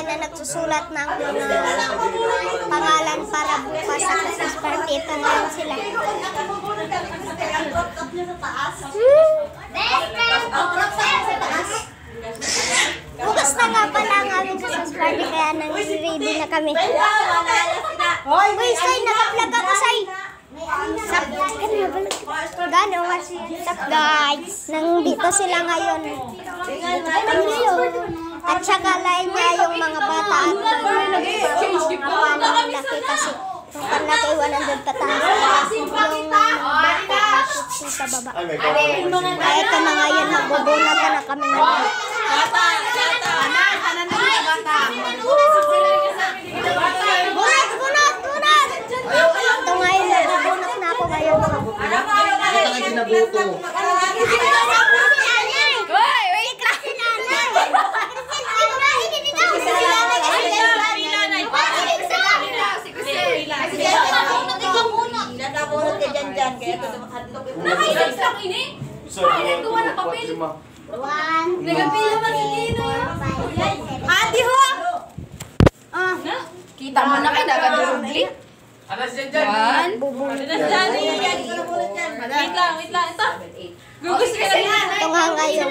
na nagsusulat ng pangalan para bukas sa Christmas party. Ito ngayon sila. Bukas na nga pala ang aming Christmas party kaya nang-ready na kami. Uy, Say, naka-vlog ako, Say. Gano nga sup guys. Nandito sila ngayon. At saka lain niya yung mga bata at mga panlaki kasi yung panlaki 100 kataas. Yung bata sa baba. Kaya ito na ngayon, magbubunat na kami ngayon. Bunat! Ito ngayon, magbubunat na ako ngayon. Kita mo na kayo, nagadurugli. Anas dyan dyan. Wait lang, ito. Gugus ka na. Ito nga ngayon.